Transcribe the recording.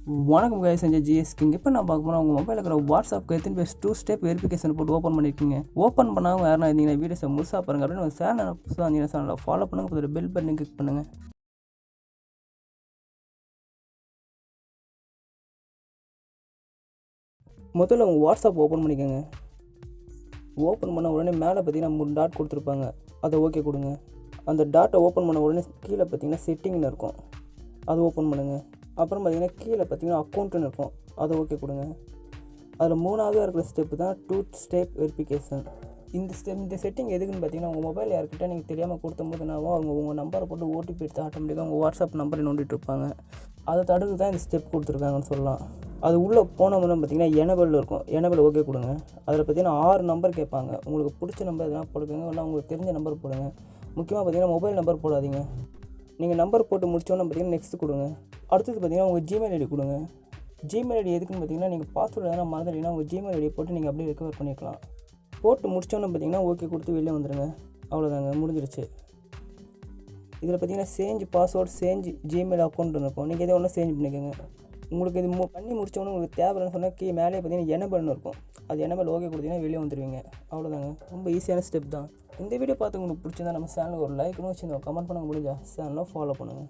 வணக்கம் guys, செஞ்ச GS king. இப்போ நான் பார்க்க போனால் உங்கள் மொபைலில் இருக்கிற வாட்ஸ்அப்க்கு எத்தனை பேர் 2 ஸ்டெப் வெரிஃபிகேஷன் போட்டு ஓப்பன் பண்ணியிருக்கீங்க. ஓப்பன் பண்ணாமல் யாரும் இருந்தீங்கன்னா வீடியோஸை முழுசாக பாருங்கள். அப்படின்னு நம்ம சேனல் புதுசாக இருந்தீங்கன்னா சேனலில் ஃபாலோ பண்ணுங்கள். அதில் பெல் பட்டனை கிளிக் பண்ணுங்கள். முதல்ல உங்கள் வாட்ஸ்அப் ஓப்பன் பண்ணிக்கோங்க. ஓப்பன் பண்ண உடனே மேலே பார்த்தீங்கன்னா 3 டாட் கொடுத்துருப்பாங்க. அதை ஓகே கொடுங்க. அந்த டாட்டை ஓப்பன் பண்ண உடனே கீழே பார்த்தீங்கன்னா செட்டிங்னு இருக்கும், அதை ஓப்பன் பண்ணுங்கள். அப்புறம் பார்த்தீங்கன்னா கீழே பார்த்தீங்கன்னா அக்கௌண்ட்டுன்னு இருக்கும், அதை ஓகே கொடுங்க. அதில் 3ஆவதாக இருக்கிற ஸ்டெப்பு தான் 2 ஸ்டெப் வெரிஃபிகேஷன். இந்த செட்டிங் எதுக்குன்னு பார்த்தீங்கன்னா உங்கள் மொபைல் யார்கிட்ட நீங்கள் தெரியாமல் கொடுத்தம்போதுனாவோ அவங்க உங்கள் நம்பரை போட்டு ஓடிபி எடுத்து ஆட்டோமேட்டிக்காக உங்கள் வாட்ஸ்அப் நம்பரை நோண்டிட்டு இருப்பாங்க. அதை தடுத்து தான் இந்த ஸ்டெப் கொடுத்துருக்காங்கன்னு சொல்லலாம். அது உள்ளே போனோம்னா பார்த்தீங்கன்னா எனபிள் இருக்கும், எனபிள் ஓகே கொடுங்க. அதில் பார்த்தீங்கன்னா 6 நம்பர் கேட்பாங்க. உங்களுக்கு பிடிச்ச நம்பர் எதனா போடுங்க, இல்லை உங்களுக்கு தெரிஞ்ச நம்பர் போடுங்க. முக்கியமாக பார்த்தீங்கன்னா மொபைல் நம்பர் போடாதீங்க. நீங்கள் நம்பர் போட்டு முடிச்சோன்னு பார்த்தீங்கன்னா நெக்ஸ்ட் கொடுங்க. அடுத்தது பார்த்தீங்கன்னா உங்கள் ஜிமெயில் ஐடி கொடுங்க. ஜிமெயில் ஐடி எதுக்குன்னு பார்த்தீங்கன்னா நீங்கள் பாஸ்வேர்டு எதனா மறந்துட்டீங்கன்னா உங்கள் ஜிமெயில் ஐடியை போட்டு நீங்கள் அப்படியே ரெக்கவர் பண்ணிக்கலாம். போட்டு முடிச்சோன்னு பார்த்தீங்கன்னா ஓகே கொடுத்து வெளியே வந்துடுங்க. அவ்வளோதாங்க, முடிஞ்சிருச்சு. இதில் பார்த்தீங்கன்னா change password, change Gmail account இருக்கும். நீங்கள் எதோ ஒன்று சேஞ்ச் பண்ணிக்கோங்க. உங்களுக்கு இது பண்ணி முடிச்சோன்னு உங்களுக்கு தேவைன்னு சொன்னால் மேலே பார்த்தீங்கன்னா எனபிள்னு இருக்கும், அது எனபிள் ஓகே கொடுத்தீங்கன்னா வெளியே வந்துடுவீங்க. அவ்வளோதாங்க, ரொம்ப ஈஸியான ஸ்டெப் தான். இந்த வீடியோ பார்த்து உங்களுக்கு பிடிச்சிருந்தா நம்ம சேனலுக்கு ஒரு லைக்னு வச்சு கமெண்ட் பண்ண முடிஞ்சா சேனலை ஃபாலோ பண்ணுங்கள்.